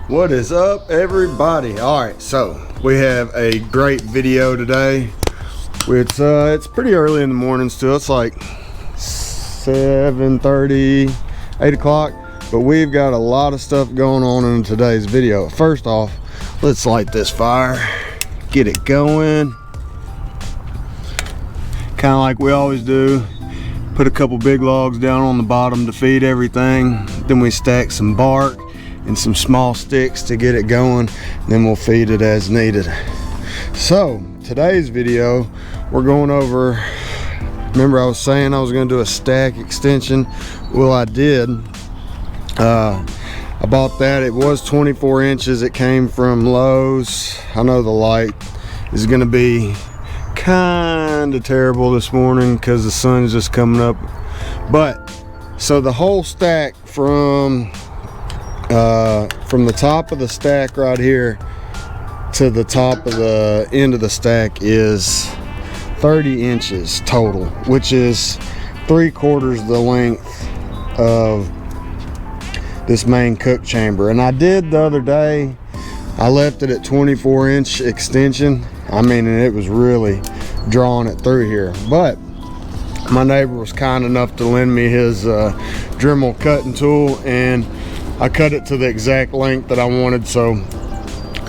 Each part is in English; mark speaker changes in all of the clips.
Speaker 1: What is up, everybody? All right, so we have a great video today. It's pretty early in the morning still. It's like 7:30, 8 o'clock, but we've got a lot of stuff going on in today's video. First off, let's light this fire, get it going, kind of like we always do. Put a couple big logs down on the bottom to feed everything, then we stack some bark and some small sticks to get it going, then we'll feed it as needed. So today's video, we're going over, remember I was saying I was going to do a stack extension? Well, I did. I bought that. It was 24 inches. It came from Lowe's. I know the light is going to be kind of terrible this morning because the sun's just coming up, but so the whole stack from the top of the stack right here to the top of the end of the stack is 30 inches total, which is 3/4 the length of this main cook chamber. And I did the other day, I left it at 24-inch extension. I mean, and it was really drawing it through here, but my neighbor was kind enough to lend me his Dremel cutting tool, and I cut it to the exact length that I wanted. So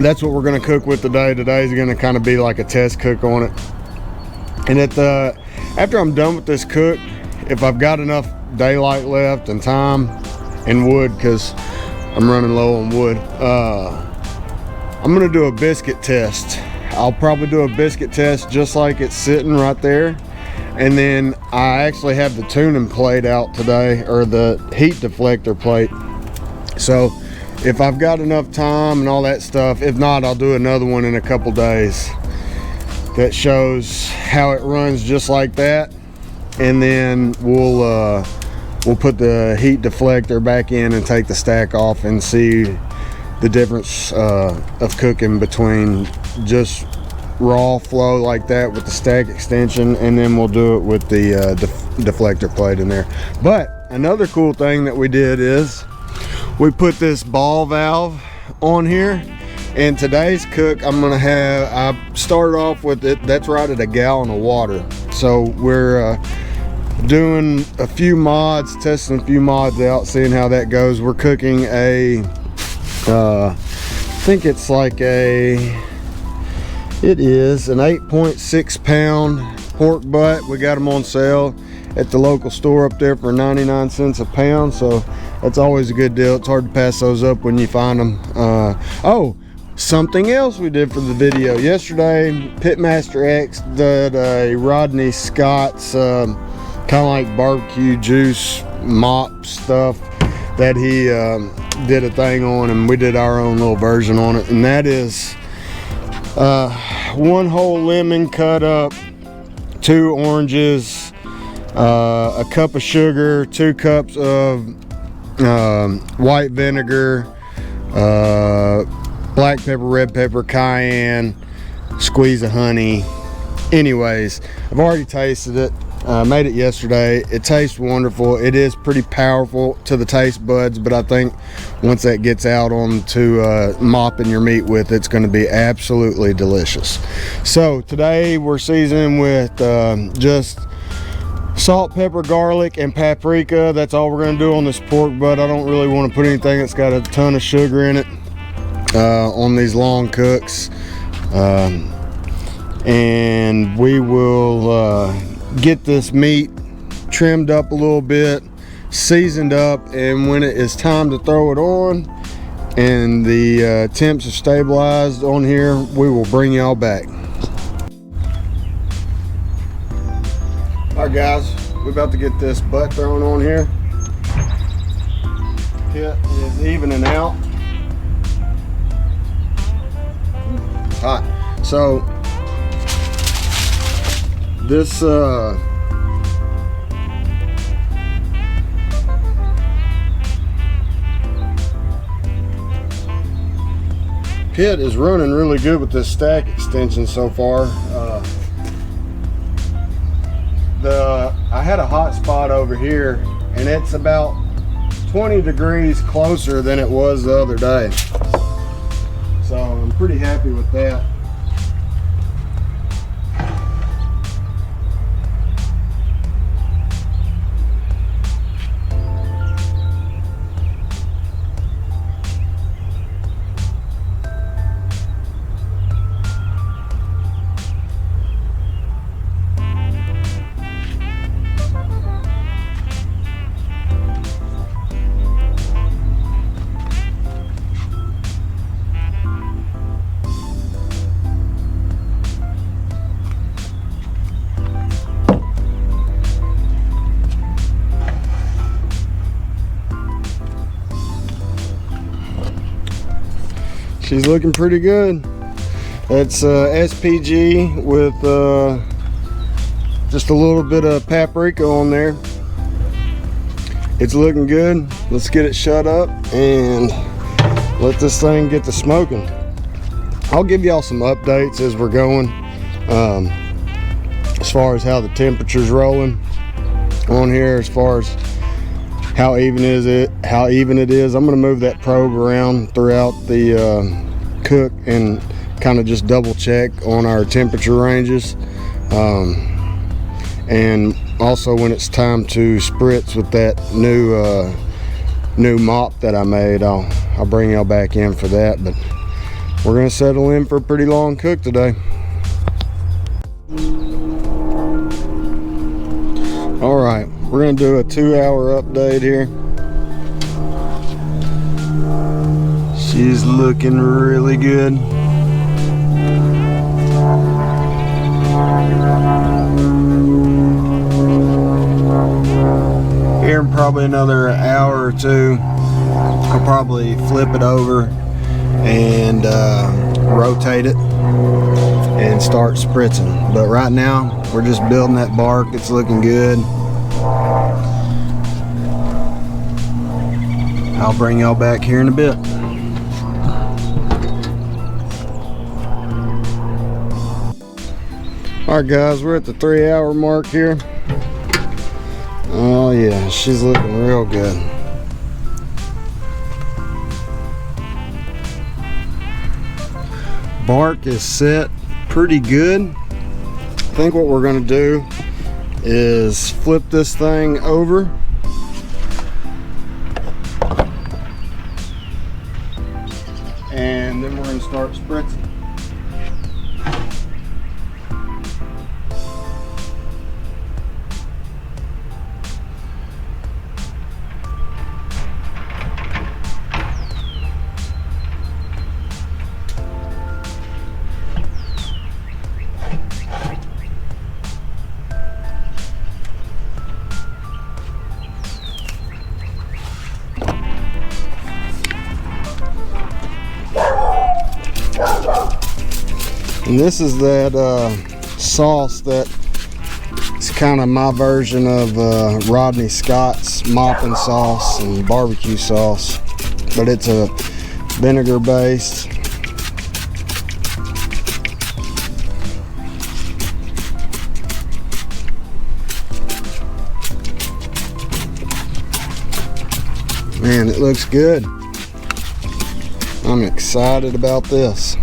Speaker 1: that's what we're going to cook with today. Today's going to kind of be like a test cook on it. And after I'm done with this cook, if I've got enough daylight left and time and wood, because I'm running low on wood, I'm going to do a biscuit test. I'll probably do a biscuit test just like it's sitting right there. And then I actually have the tuning plate out today, or the heat deflector plate. So if I've got enough time and all that stuff, if not, I'll do another one in a couple days that shows how it runs just like that. And then we'll put the heat deflector back in and take the stack off and see the difference of cooking between just raw flow like that with the stack extension, and then we'll do it with the deflector plate in there. But another cool thing that we did is we put this ball valve on here, and today's cook I started off with it, that's right at 1 gallon of water. So we're doing a few mods, testing a few mods out, seeing how that goes. We're cooking I think it's like it is an 8.6 pound pork butt. We got them on sale at the local store up there for 99 cents a pound, so that's always a good deal. It's hard to pass those up when you find them. Oh, something else we did for the video yesterday, Pitmaster X did a Rodney Scott's kind of like barbecue juice mop stuff that he did a thing on, and we did our own little version on it. And that is 1 whole lemon cut up, 2 oranges, a cup of sugar, 2 cups of white vinegar, black pepper, red pepper, cayenne, squeeze of honey. Anyways, I've already tasted it. Made it yesterday. It tastes wonderful. It is pretty powerful to the taste buds, but I think once that gets out onto mopping your meat with, it's going to be absolutely delicious. So today we're seasoning with just salt, pepper, garlic, and paprika. That's all we're going to do on this pork butt. I don't really want to put anything that's got a ton of sugar in it on these long cooks. And we will get this meat trimmed up a little bit, seasoned up, and when it is time to throw it on and the temps are stabilized on here, we will bring y'all back. All right guys, we're about to get this butt thrown on here. Pit is evening out. It's hot. So this pit is running really good with this stack extension so far. I had a hot spot over here, and it's about 20 degrees closer than it was the other day. So I'm pretty happy with that. She's looking pretty good. It's SPG with just a little bit of paprika on there. It's looking good. Let's get it shut up and let this thing get to smoking. I'll give y'all some updates as we're going, as far as how the temperature's rolling on here, as far as how even it is. I'm gonna move that probe around throughout the cook and kind of just double check on our temperature ranges, and also when it's time to spritz with that new mop that I made, I'll bring y'all back in for that. But we're gonna settle in for a pretty long cook today. All right, we're gonna do a 2-hour update here. She's looking really good. Here in probably another hour or two, I'll probably flip it over and rotate it and start spritzing. But right now, we're just building that bark. It's looking good. I'll bring y'all back here in a bit. Alright guys, we're at the 3-hour mark here. Oh yeah, she's looking real good. Bark is set pretty good. I think what we're going to do is flip this thing over and then we're going to start spritzing. And this is that sauce that is kind of my version of Rodney Scott's mopping sauce and barbecue sauce, but it's a vinegar based. Man, it looks good. I'm excited about this.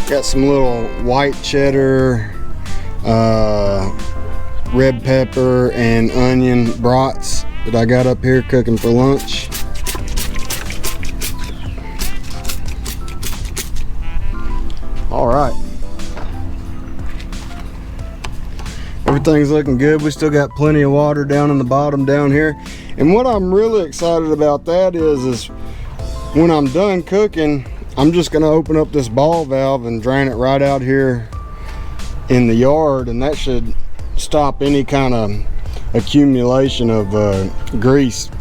Speaker 1: Got some little white cheddar, red pepper, and onion brats that I got up here cooking for lunch. All right. Everything's looking good. We still got plenty of water down in the bottom down here. And what I'm really excited about that is when I'm done cooking, I'm just going to open up this ball valve and drain it right out here in the yard, and that should stop any kind of accumulation of grease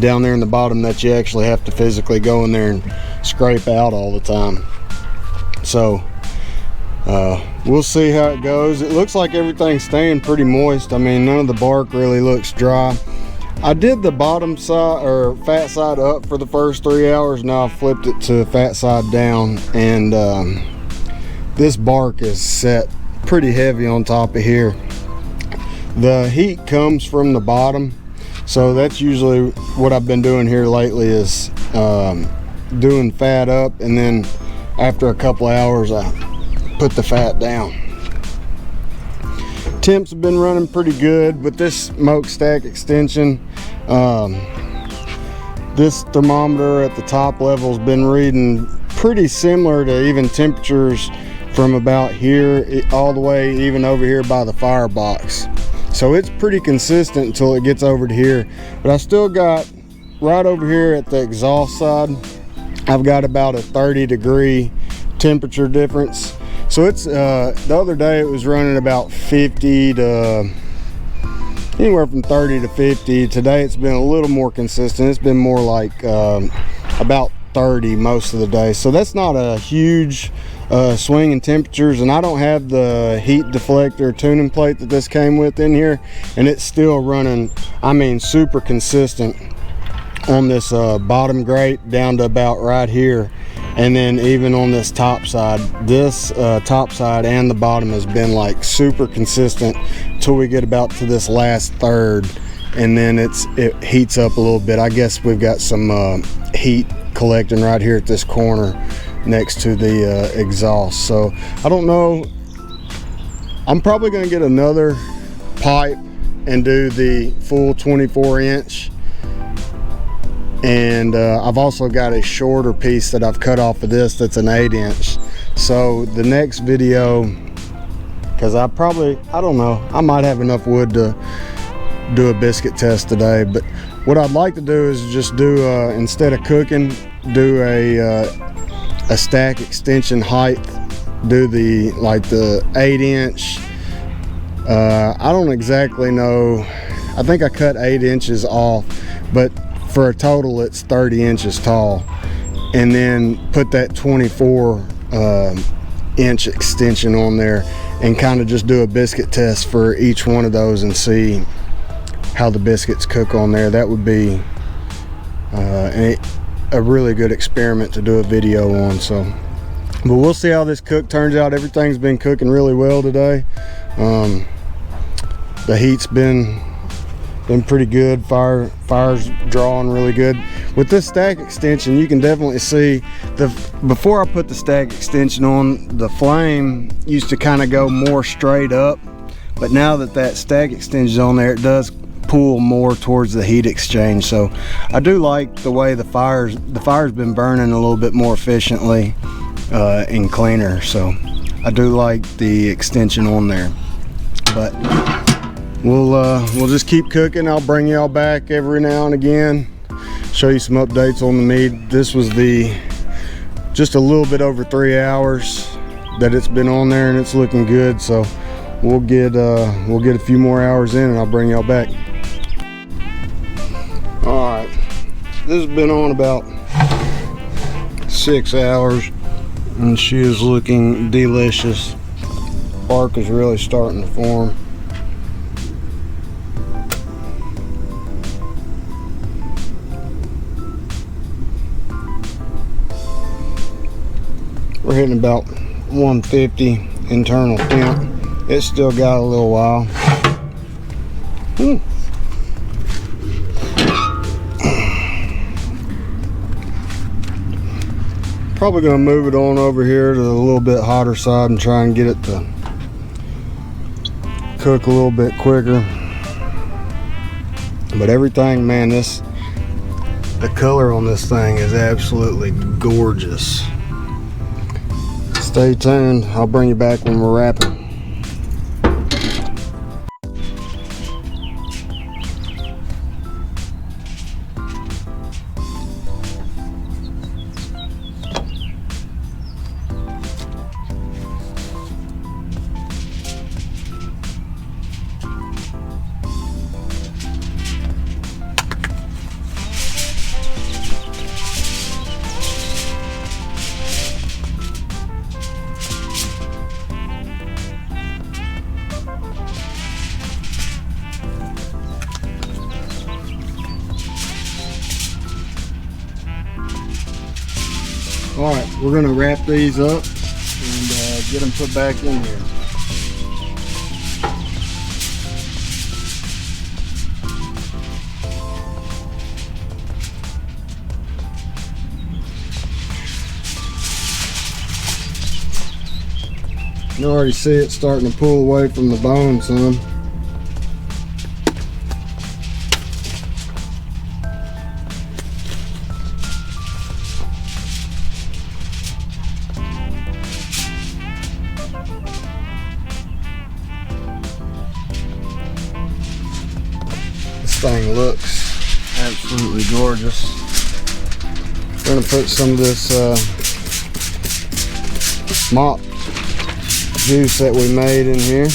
Speaker 1: down there in the bottom that you actually have to physically go in there and scrape out all the time. So we'll see how it goes. It looks like everything's staying pretty moist. I mean, none of the bark really looks dry. I did the bottom side or fat side up for the first 3 hours. Now I flipped it to fat side down, and this bark is set pretty heavy on top of here. The heat comes from the bottom, So that's usually what I've been doing here lately, is doing fat up, and then after a couple of hours I put the fat down. Temps have been running pretty good with this smokestack extension. This thermometer at the top level has been reading pretty similar to even temperatures from about here all the way even over here by the firebox. So it's pretty consistent until it gets over to here. But I still got right over here at the exhaust side, I've got about a 30-degree temperature difference. So it's the other day it was running about 50 to anywhere from 30 to 50. Today it's been a little more consistent. It's been more like about 30 most of the day. So that's not a huge swing in temperatures, and I don't have the heat deflector tuning plate that this came with in here, and it's still running, I mean, super consistent on this bottom grate down to about right here. And then even on this top side, this top side and the bottom has been like super consistent until we get about to this last third, and then it heats up a little bit. I guess we've got some heat collecting right here at this corner next to the exhaust. So I don't know, I'm probably going to get another pipe and do the full 24-inch. And I've also got a shorter piece that I've cut off of this that's an 8-inch. So the next video, because I don't know, I might have enough wood to do a biscuit test today. But what I'd like to do is just do instead of cooking, do a stack extension height, do the 8-inch. I don't exactly know, I think I cut 8 inches off, but for a total it's 30 inches tall, and then put that 24 inch extension on there and kind of just do a biscuit test for each one of those and see how the biscuits cook on there. That would be a really good experiment to do a video on. So, but we'll see how this cook turns out. Everything's been cooking really well today. The heat's been pretty good. Fire's drawing really good. With this stack extension, you can definitely see before I put the stack extension on, the flame used to kind of go more straight up, but now that stack extension is on there, it does pull more towards the heat exchange. So I do like the way the fire's been burning a little bit more efficiently and cleaner. So I do like the extension on there. But we'll just keep cooking. I'll bring y'all back every now and again, show you some updates on the meat. This was just a little bit over 3 hours that it's been on there, and it's looking good. So we'll get a few more hours in and I'll bring y'all back. All right, this has been on about 6 hours and she is looking delicious. Bark is really starting to form. We're hitting about 150 internal temp. It's still got a little while. Probably gonna move it on over here to the little bit hotter side and try and get it to cook a little bit quicker. But everything, man, the color on this thing is absolutely gorgeous. Stay tuned. I'll bring you back when we're wrapping. All right, we're gonna wrap these up and get them put back in here. You can already see it starting to pull away from the bone some. This thing looks absolutely gorgeous. I'm gonna put some of this mop juice that we made in here.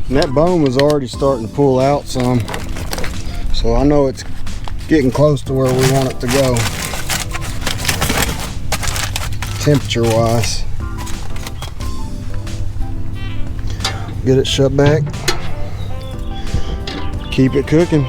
Speaker 1: And that bone was already starting to pull out some, so I know it's getting close to where we want it to go, temperature wise. Get it shut back, keep it cooking.